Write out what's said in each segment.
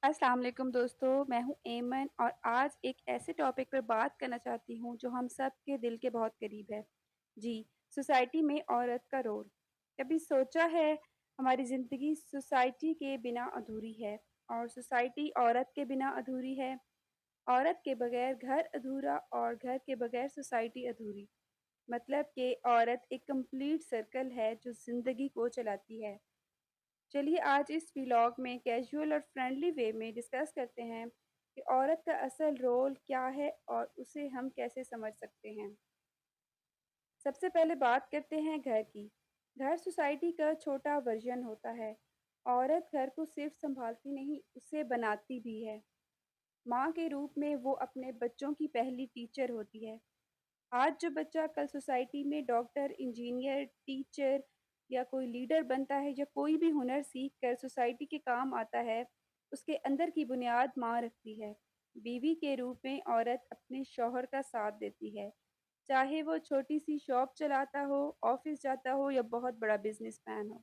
अस्सलाम वालेकुम दोस्तों, मैं हूँ ऐमन और आज एक ऐसे टॉपिक पर बात करना चाहती हूँ जो हम सब के दिल के बहुत करीब है। जी, सोसाइटी में औरत का रोल। कभी सोचा है हमारी ज़िंदगी सोसाइटी के बिना अधूरी है और सोसाइटी औरत के बिना अधूरी है। औरत के बगैर घर अधूरा और घर के बगैर सोसाइटी अधूरी। मतलब कि औरत एक कंप्लीट सर्कल है जो ज़िंदगी को चलाती है। चलिए आज इस व्लॉग में कैजुअल और फ्रेंडली वे में डिस्कस करते हैं कि औरत का असल रोल क्या है और उसे हम कैसे समझ सकते हैं। सबसे पहले बात करते हैं घर की। घर सोसाइटी का छोटा वर्जन होता है। औरत घर को सिर्फ संभालती नहीं, उसे बनाती भी है। माँ के रूप में वो अपने बच्चों की पहली टीचर होती है। आज जो बच्चा कल सोसाइटी में डॉक्टर, इंजीनियर, टीचर या कोई लीडर बनता है या कोई भी हुनर सीख कर सोसाइटी के काम आता है, उसके अंदर की बुनियाद माँ रखती है। बीवी के रूप में औरत अपने शौहर का साथ देती है, चाहे वो छोटी सी शॉप चलाता हो, ऑफिस जाता हो या बहुत बड़ा बिजनेसमैन हो।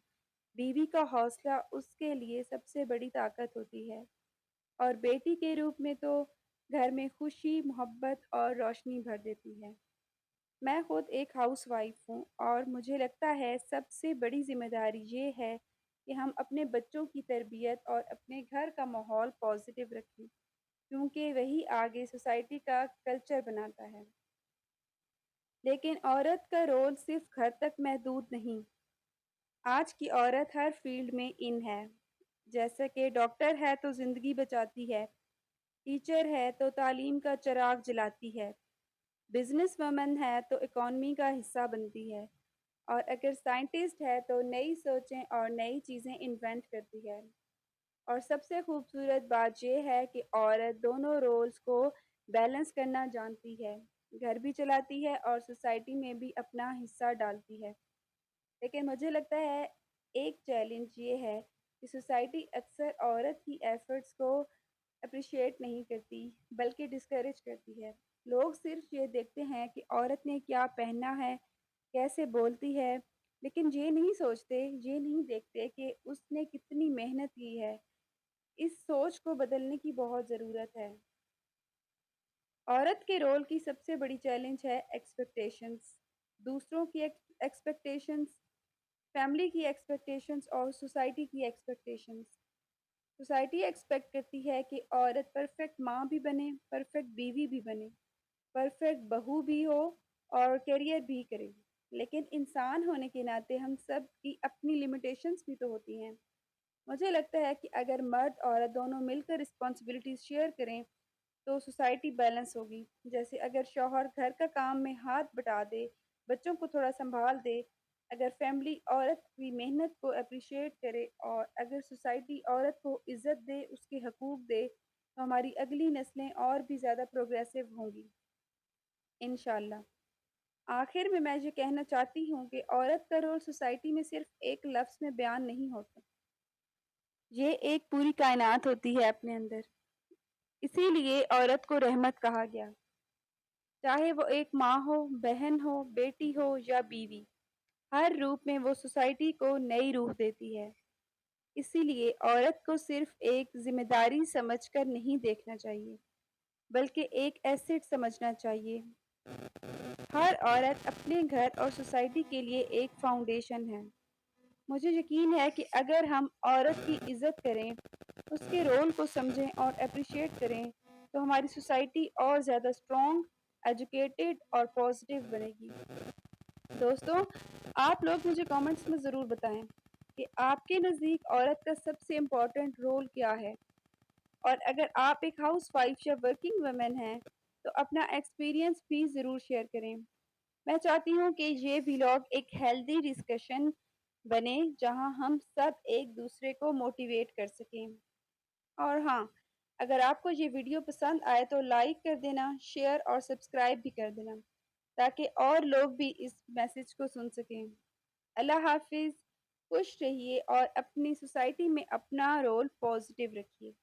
बीवी का हौसला उसके लिए सबसे बड़ी ताकत होती है। और बेटी के रूप में तो घर में खुशी, मोहब्बत और रोशनी भर देती है। मैं खुद एक हाउसवाइफ हूँ और मुझे लगता है सबसे बड़ी ज़िम्मेदारी ये है कि हम अपने बच्चों की तरबियत और अपने घर का माहौल पॉजिटिव रखें, क्योंकि वही आगे सोसाइटी का कल्चर बनाता है। लेकिन औरत का रोल सिर्फ घर तक महदूद नहीं। आज की औरत हर फील्ड में इन है। जैसे कि डॉक्टर है तो ज़िंदगी बचाती है, टीचर है तो तालीम का चिराग जलाती है, बिजनेस वुमन है तो इकॉनमी का हिस्सा बनती है, और अगर साइंटिस्ट है तो नई सोचें और नई चीज़ें इन्वेंट करती है। और सबसे खूबसूरत बात यह है कि औरत दोनों रोल्स को बैलेंस करना जानती है, घर भी चलाती है और सोसाइटी में भी अपना हिस्सा डालती है। लेकिन मुझे लगता है एक चैलेंज ये है कि सोसाइटी अक्सर औरत की एफर्ट्स को अप्रिशिएट नहीं करती, बल्कि डिस्करेज करती है। लोग सिर्फ ये देखते हैं कि औरत ने क्या पहना है, कैसे बोलती है, लेकिन ये नहीं सोचते, ये नहीं देखते कि उसने कितनी मेहनत की है। इस सोच को बदलने की बहुत ज़रूरत है। औरत के रोल की सबसे बड़ी चैलेंज है एक्सपेक्टेशंस। दूसरों की एक्सपेक्टेशंस, फैमिली की एक्सपेक्टेशंस और सोसाइटी की एक्सपेक्टेशंस। सोसाइटी एक्सपेक्ट करती है कि औरत परफेक्ट माँ भी बने, परफेक्ट बीवी भी बने, परफेक्ट बहू भी हो और करियर भी करे। लेकिन इंसान होने के नाते हम सब की अपनी लिमिटेशंस भी तो होती हैं। मुझे लगता है कि अगर मर्द औरत दोनों मिलकर रिस्पॉन्सिबिलिटीज शेयर करें तो सोसाइटी बैलेंस होगी। जैसे अगर शौहर घर का काम में हाथ बटा दे, बच्चों को थोड़ा संभाल दे, अगर फैमिली औरत की मेहनत को अप्रिशिएट करे और अगर सोसाइटी औरत को इज़्ज़त दे, उसके हकूक़ दे, तो हमारी अगली नस्लें और भी ज़्यादा प्रोग्रेसिव होंगी, इंशाल्लाह। आखिर में मैं ये कहना चाहती हूँ कि औरत का रोल सोसाइटी में सिर्फ एक लफ्ज़ में बयान नहीं होता। ये एक पूरी कायनात होती है अपने अंदर। इसीलिए औरत को रहमत कहा गया। चाहे वो एक माँ हो, बहन हो, बेटी हो या बीवी, हर रूप में वो सोसाइटी को नई रूह देती है। इसीलिए औरत को सिर्फ एक ज़िम्मेदारी समझकर नहीं देखना चाहिए, बल्कि एक एसेट समझना चाहिए। हर औरत अपने घर और सोसाइटी के लिए एक फाउंडेशन है। मुझे यकीन है कि अगर हम औरत की इज़्ज़त करें, उसके रोल को समझें और एप्रिशिएट करें, तो हमारी सोसाइटी और ज़्यादा स्ट्रॉन्ग, एजुकेटेड और पॉजिटिव बनेगी। दोस्तों, आप लोग मुझे कमेंट्स में ज़रूर बताएं कि आपके नज़दीक औरत का सबसे इम्पोर्टेंट रोल क्या है, और अगर आप एक हाउसवाइफ या वर्किंग वुमन हैं, तो अपना एक्सपीरियंस भी ज़रूर शेयर करें। मैं चाहती हूँ कि ये व्लॉग एक हेल्दी डिस्कशन बने, जहाँ हम सब एक दूसरे को मोटिवेट कर सकें। और हाँ, अगर आपको ये वीडियो पसंद आए तो लाइक कर देना, शेयर और सब्सक्राइब भी कर देना, ताकि और लोग भी इस मैसेज को सुन सकें। अल्लाह हाफिज़, खुश रहिए और अपनी सोसाइटी में अपना रोल पॉजिटिव रखिए।